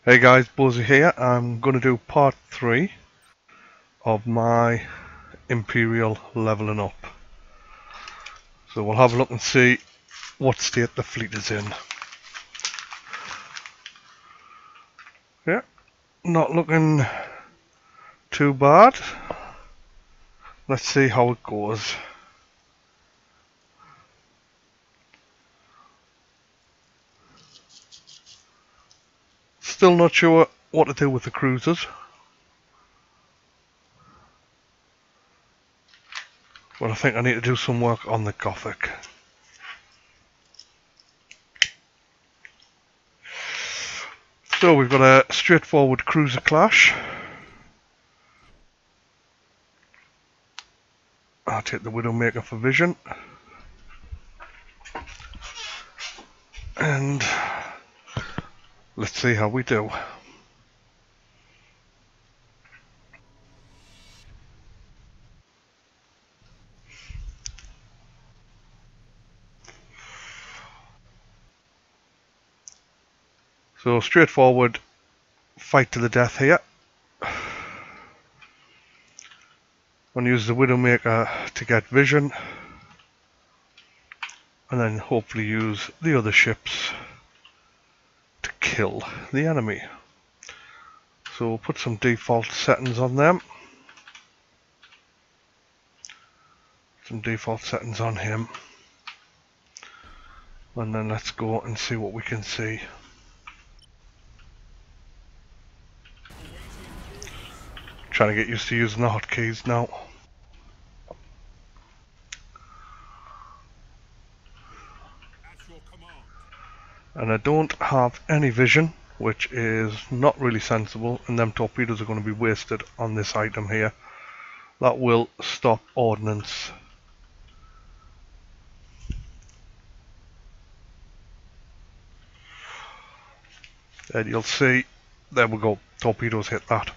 Hey guys, Buzzy here. I'm going to do part 3 of my Imperial leveling up. So we'll have a look and see what state the fleet is in. Yeah, not looking too bad. Let's see how it goes. Still not sure what to do with the cruisers. But I think I need to do some work on the Gothic. So we've got a straightforward cruiser clash. I'll take the Widowmaker for vision. And let's see how we do. So straightforward fight to the death here. I'm going to use the Widowmaker to get vision, and then hopefully use the other ships to kill the enemy. So we'll put some default settings on them. Some default settings on him. And then let's go and see what we can see. Trying to get used to using the hotkeys now. And I don't have any vision, which is not really sensible, and them torpedoes are going to be wasted on this item here. That will stop ordnance. And you'll see, there we go, torpedoes hit that.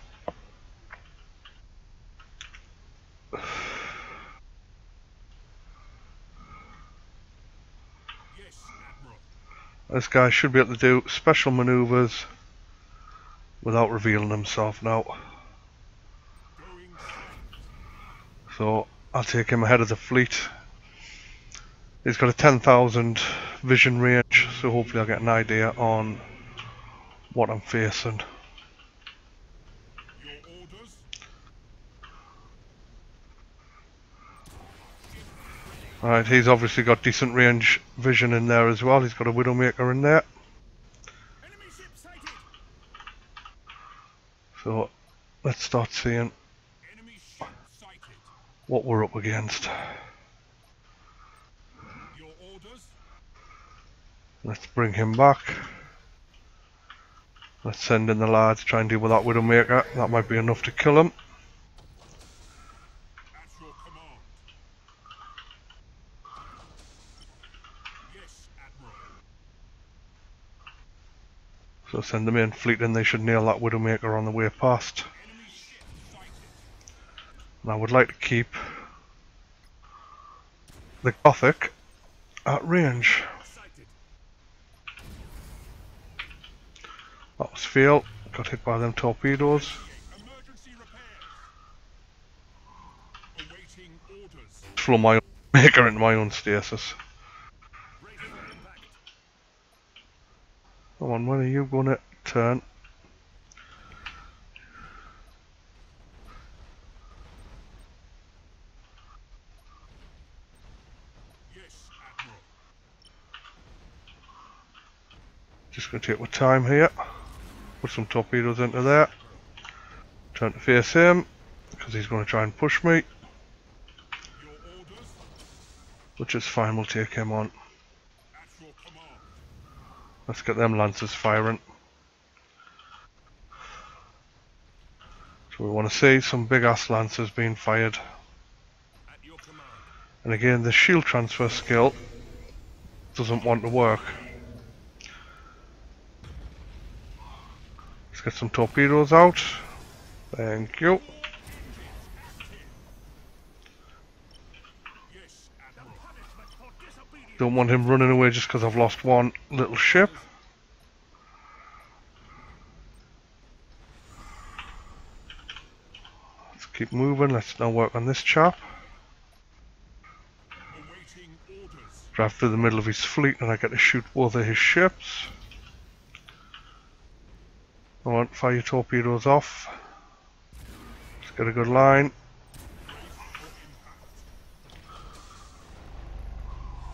This guy should be able to do special maneuvers without revealing himself now. So I'll take him ahead of the fleet. He's got a 10,000 vision range, so hopefully I'll get an idea on what I'm facing. Alright, he's obviously got decent range vision in there as well. He's got a Widowmaker in there. So let's start seeing what we're up against. Let's bring him back. Let's send in the lads, try and deal with that Widowmaker. That might be enough to kill him. So send the main fleet in, they should nail that Widowmaker on the way past. And I would like to keep the Gothic at range. That was fail, got hit by them torpedoes. Throw my own maker into my own stasis. Come on, when are you going to turn? Just going to take my time here. Put some torpedoes into there. Turn to face him, because he's going to try and push me. Which is fine, we'll take him on. Let's get them lancers firing. So we want to see some big ass lancers being fired. And again, the shield transfer skill doesn't want to work. Let's get some torpedoes out. Thank you. Don't want him running away just because I've lost one little ship. keep moving. Let's now work on this chap. Drive through the middle of his fleet and I get to shoot both of his ships. I want fire your torpedoes off. Let's get a good line.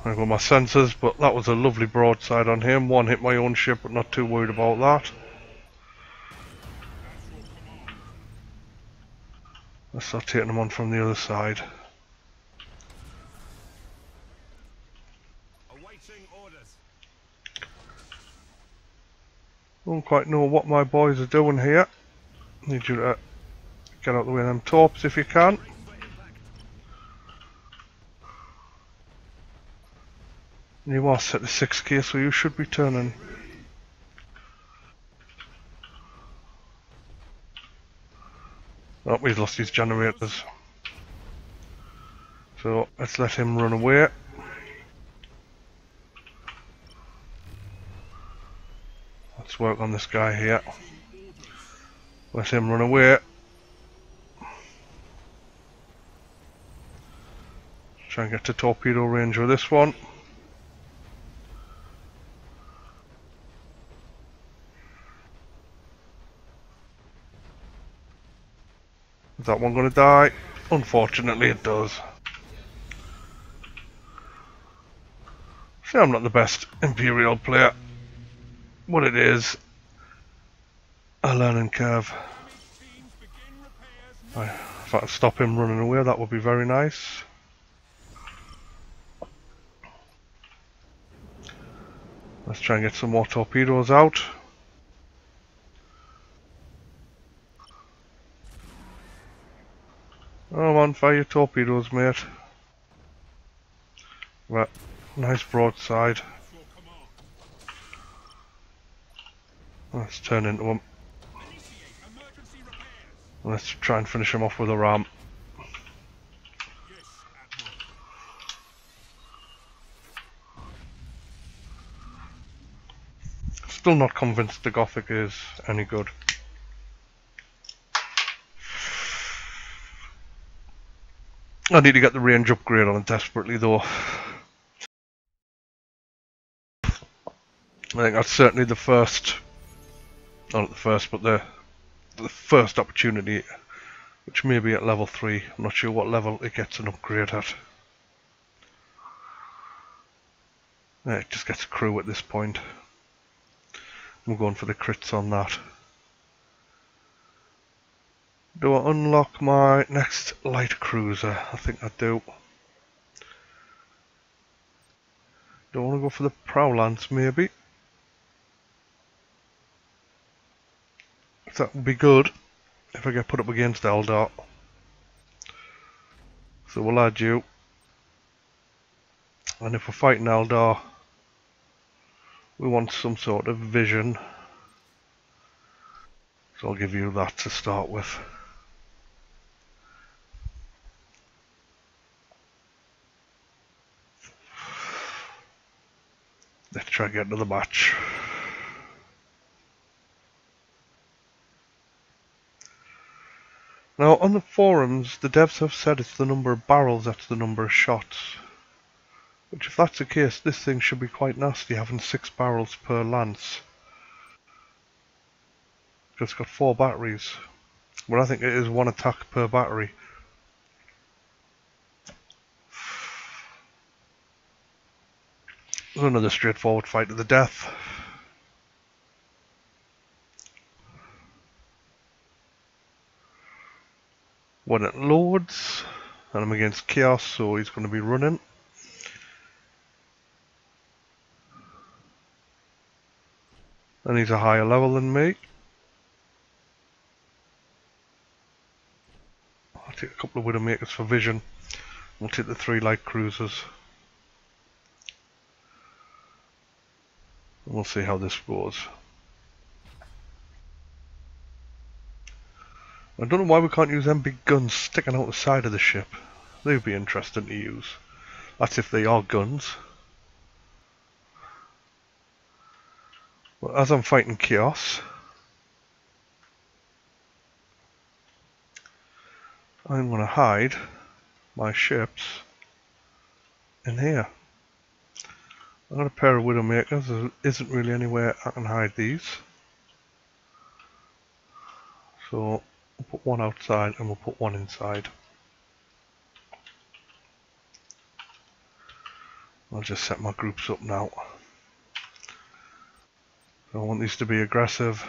I've got my sensors, but that was a lovely broadside on him. One hit my own ship, but not too worried about that. Let's start taking them on from the other side. Don't quite know what my boys are doing here. Need you to get out the way of them torps if you can. You are set to 6k, so you should be turning. Oh, he's lost his generators. So let's let him run away. Let's work on this guy here. Let him run away. Try and get to torpedo range with this one. Is that one going to die? Unfortunately it does. See, I'm not the best Imperial player, but it is a learning curve. If I can stop him running away, that would be very nice. Let's try and get some more torpedoes out. Oh man, fire your torpedoes, mate. Right, nice broadside. Let's turn into them. Let's try and finish him off with a ram. Still not convinced the Gothic is any good. I need to get the range upgrade on it desperately though. I think that's certainly the first, not the first, but the first opportunity, which may be at level 3. I'm not sure what level it gets an upgrade at. It just gets a crew at this point. I'm going for the crits on that. Do I unlock my next light cruiser? I think I do. Do I want to go for the Prowlance maybe? That would be good if I get put up against Eldar. So we'll add you. And if we're fighting Eldar, we want some sort of vision. So I'll give you that to start with. Let's try and get into the match. Now on the forums, the devs have said it's the number of barrels that's the number of shots. Which if that's the case, this thing should be quite nasty, having 6 barrels per lance. It's got 4 batteries. But I think it is 1 attack per battery. Another straightforward fight to the death. When it loads, and I'm against Chaos, so he's going to be running. And he's a higher level than me. I'll take a couple of Widowmakers for vision. We'll take the 3 light cruisers. We'll see how this goes. I don't know why we can't use them big guns sticking out the side of the ship. They would be interesting to use. That's if they are guns. But as I'm fighting Chaos, I'm going to hide my ships in here. I've got a pair of Widowmakers, there isn't really anywhere I can hide these. So we'll put one outside and we'll put one inside. I'll just set my groups up now. I want these to be aggressive.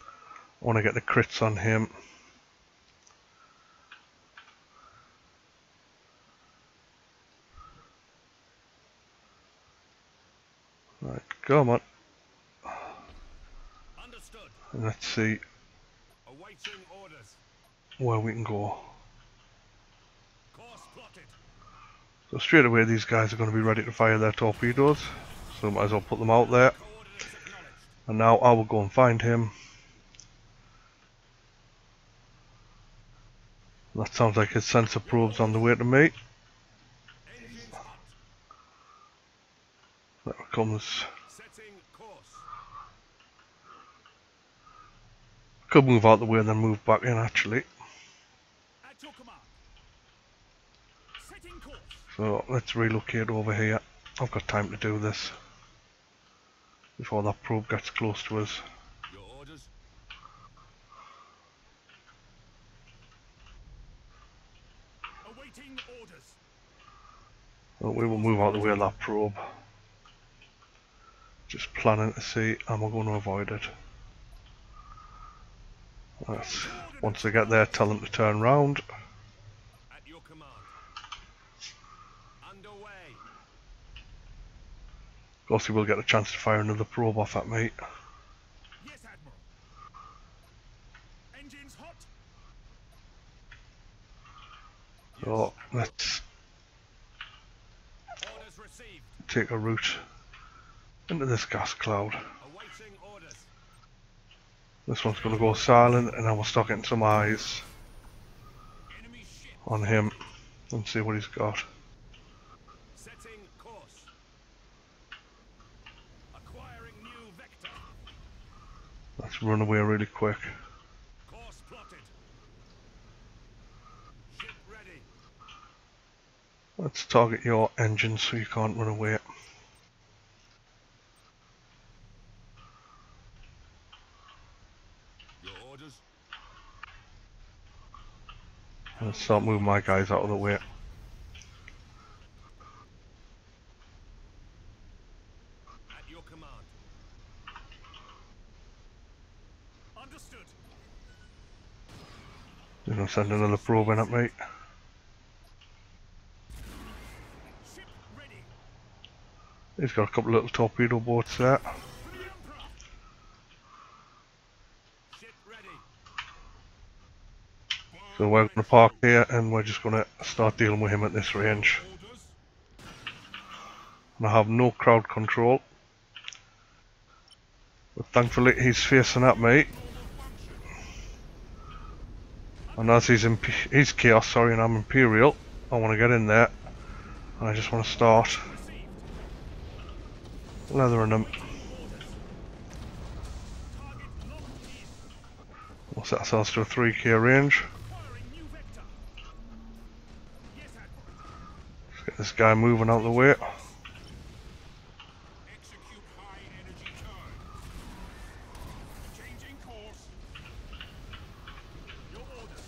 I want to get the crits on him. Right, come on. Understood. And let's see Awaiting orders. where we can go. Course plotted. So straight away these guys are going to be ready to fire their torpedoes. So might as well put them out there. Coordinates acknowledged. And now I will go and find him. That sounds like his sensor probe's on the way to me. Engines hot. There it comes. Setting course. Could move out the way and then move back in actually. At your command. Setting course. So let's relocate over here. I've got time to do this before that probe gets close to us. Your orders. Awaiting orders. Well, we will move out the way of that probe. Just planning to see am I going to avoid it. That's, once they get there, tell them to turn round. At your command. Underway. Of course he will get a chance to fire another probe off at me. Yes, Admiral. Engines hot. So let's Orders received. take a route into this gas cloud. Awaiting orders. This one's going to go silent and then we'll start getting some eyes Enemy ship. on him and see what he's got. Setting course. Acquiring new vector. Let's run away really quick. Course plotted. Ship ready. Let's target your engines so you can't run away. Your orders. Let's start moving my guys out of the way. At your command. Understood. They're going to send another probe in at me. Ship ready. He's got a couple of little torpedo boats there. For the Emperor. Ship ready. So we're going to park here and we're just going to start dealing with him at this range. Orders. And I have no crowd control. But thankfully he's facing at me. And as he's Chaos, sorry, and I'm Imperial, I want to get in there. And I just want to start Received. leathering them. Orders. Target locked in. We'll set ourselves to a 3k range. Acquiring new vector. Yes, Admiral. Let's get this guy moving out of the way. Execute high energy turn. Changing course. Your orders.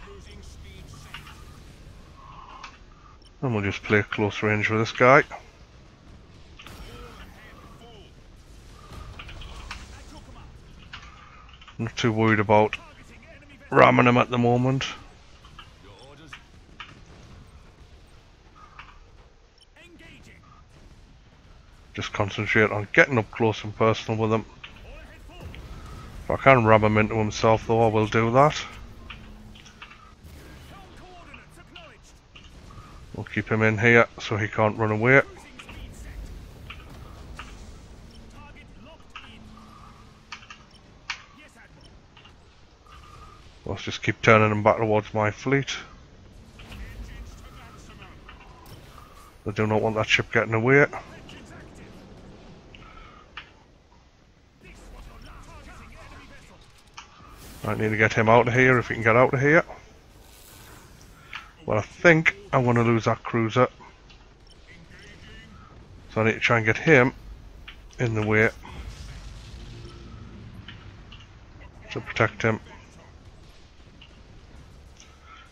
Cruising speed set. And we'll just play close range with this guy. Full. At your command. I'm not too worried about Targeting enemy vessel. ramming him at the moment. Your orders. Engaging. Just concentrate on getting up close and personal with him. All ahead full. If I can ram him into himself though, I will do that. Helm coordinates acknowledged. We'll keep him in here so he can't run away. Cruising speed set. Target locked in. Yes, Admiral. Let's just keep turning him back towards my fleet. Engines to maximum. I do not want that ship getting away. Engines active. This was your last targeting enemy vessel. I need to get him out of here if he can get out of here. But I think I'm going to lose that cruiser. So I need to try and get him in the way to protect him.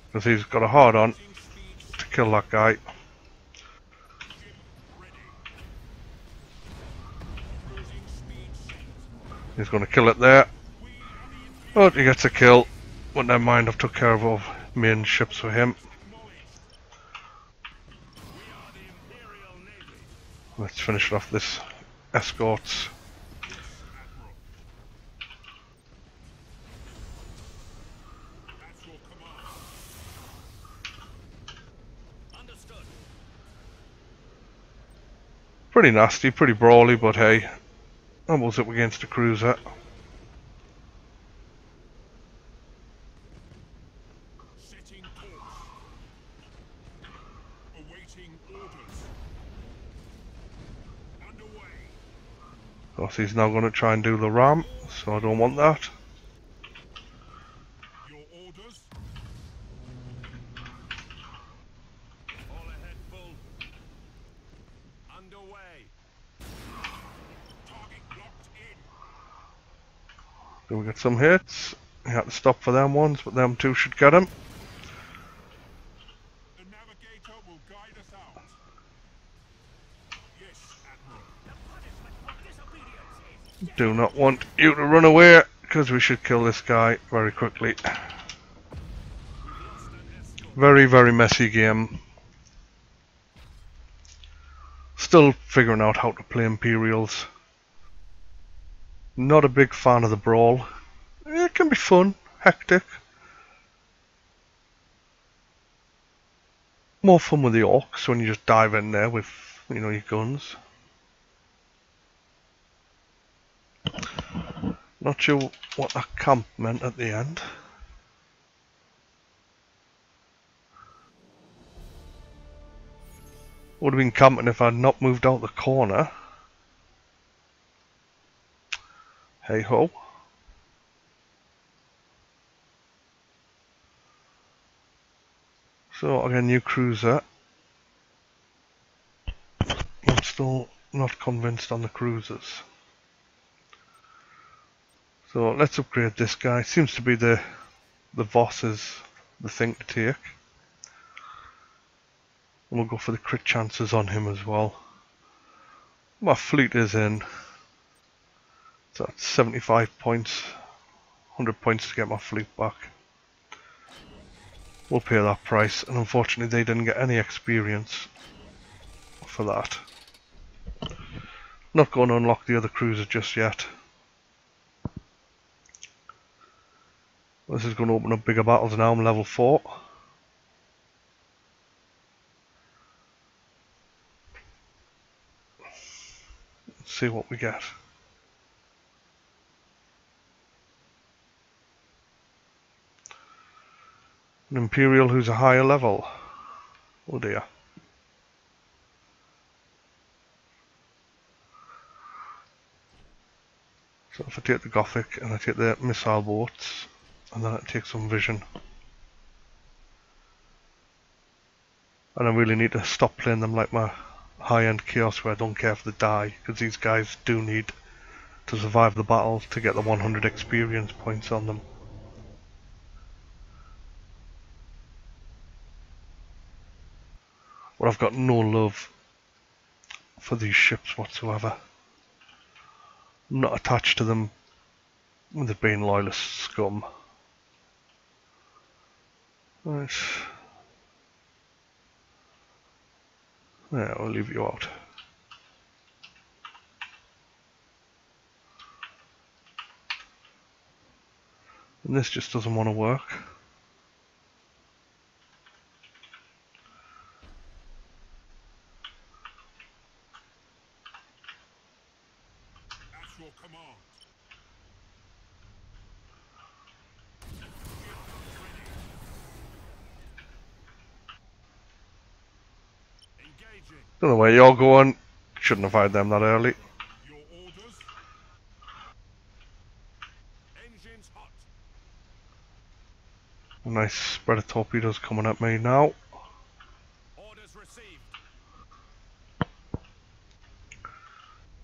Because he's got a hard on to kill that guy. He's going to kill it there. Oh, he gets a kill. But never mind, I've took care of all main ships for him. Let's finish off this escorts. Pretty nasty, pretty brawly, but hey, almost up against a cruiser. Setting course. Awaiting orders. Underway. Of course, he's now going to try and do the ram, so I don't want that. Your orders. All ahead full. Underway. Target locked in. Do we get some hits? He had to stop for them ones, but them two should get him. The navigator will guide us out. Yes, Admiral. The punishment for disobedience is Do not want you to run away, because we should kill this guy very quickly. lost an escort. Very, very messy game. Still figuring out how to play Imperials. Not a big fan of the brawl. It can be fun, hectic. More fun with the orcs when you just dive in there with, you know, your guns. Not sure what that camp meant at the end. Would have been camping if I'd not moved out the corner. Hey ho. So again, new cruiser. I'm still not convinced on the cruisers. So let's upgrade this guy. Seems to be the Voss is the thing to take. And we'll go for the crit chances on him as well. My fleet is in. So that's 75 points. 100 points to get my fleet back. We'll pay that price, and unfortunately they didn't get any experience for that. Not going to unlock the other cruiser just yet. This is going to open up bigger battles now. I'm level 4. Let's see what we get. An Imperial who's a higher level. Oh dear. So if I take the Gothic and I take the missile boats, and then I take some vision. And I really need to stop playing them like my high-end chaos where I don't care if they die, because these guys do need to survive the battle to get the 100 experience points on them. But I've got no love for these ships whatsoever. I'm not attached to them with it being loyalist scum. Right. Yeah, I'll leave you out. And this just doesn't want to work. At your command. Engaging. Don't know where you're going. Shouldn't have fired them that early. Your orders. Engines hot. A nice spread of torpedoes coming at me now. Orders received.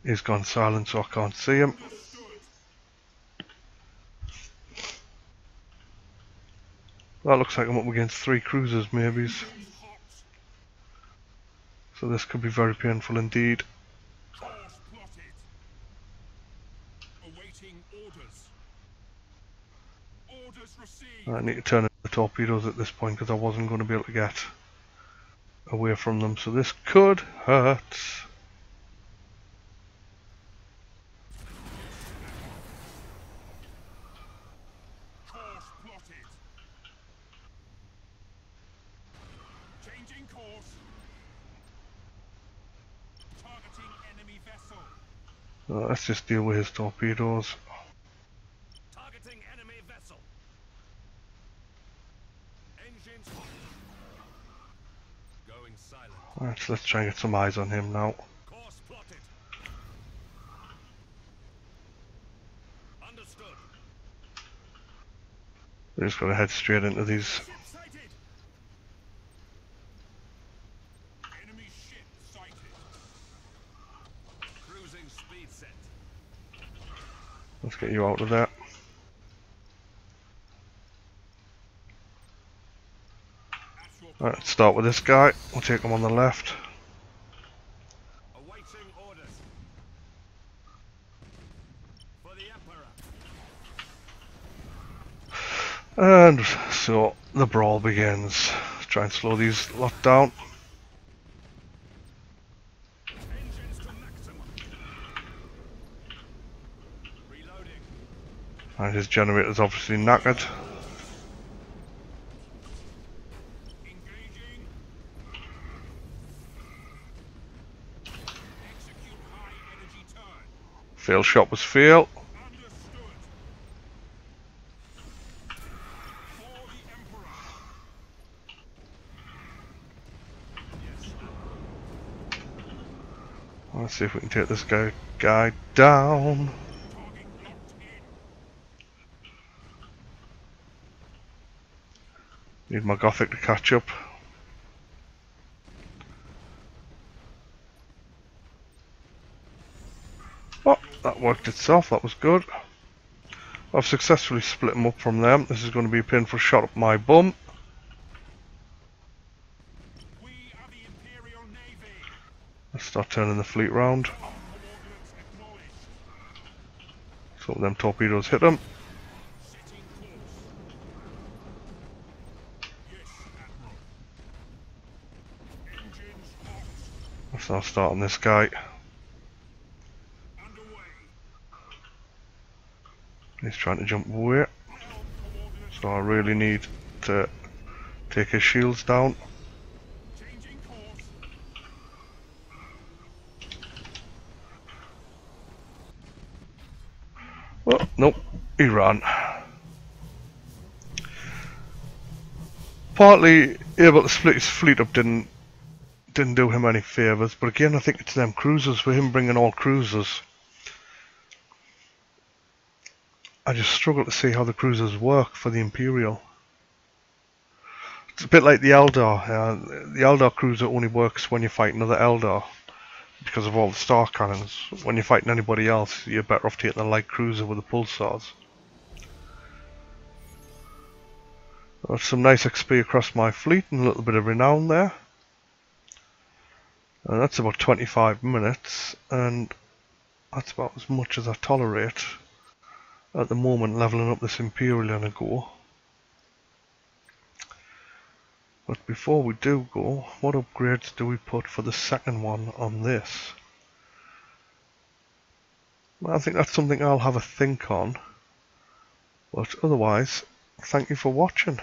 He's gone silent so I can't see him. Understood. That looks like I'm up against 3 cruisers maybe. Engines hot. So this could be very painful indeed. Course plotted. Awaiting orders. Orders received. I need to turn in the torpedoes at this point because I wasn't going to be able to get away from them. So this could hurt. Course plotted. Changing course. Targeting enemy vessel. Let's just deal with his torpedoes. Targeting enemy vessel. Engines hot. Going silent. Right, let's try and get some eyes on him now. Course plotted. Understood. We're just going to head straight into these. Ship sighted. Enemy ship sighted. Cruising speed set. Let's get you out of there. Right, let's start with this guy. We'll take him on the left. Awaiting orders. For the Emperor. And so the brawl begins. Let's try and slow these lot down. Engines to maximum. Reloading. And his generator's obviously knackered. Engaging. Execute high energy turn. Fail shot was fail. Understood. For the Emperor. Yes. Let's see if we can take this guy down. Target locked in. Need my Gothic to catch up. Oh, that worked itself, that was good. I've successfully split them up from them. This is going to be a painful shot up my bum. We are the Imperial Navy. Let's start turning the fleet round. Coordinates acknowledged. So them torpedoes hit them. Setting course. Yes, Admiral. Engines hot. Let's now start on this guy. Underway. He's trying to jump away. Helm coordinates. So I really need to take his shields down. Changing course. Oh, nope, he ran. Partly able to split his fleet up didn't do him any favours, but again I think it's them cruisers, for him bringing all cruisers. I just struggle to see how the cruisers work for the Imperial. It's a bit like the Eldar. The Eldar cruiser only works when you fight another Eldar because of all the star cannons. When you're fighting anybody else, you're better off taking the light cruiser with the pulsars. That's some nice XP across my fleet and a little bit of renown there. And that's about 25 minutes, and that's about as much as I tolerate at the moment, leveling up this Imperial on a go. But before we do go, what upgrades do we put for the second one on this? Well, I think that's something I'll have a think on. But otherwise, thank you for watching.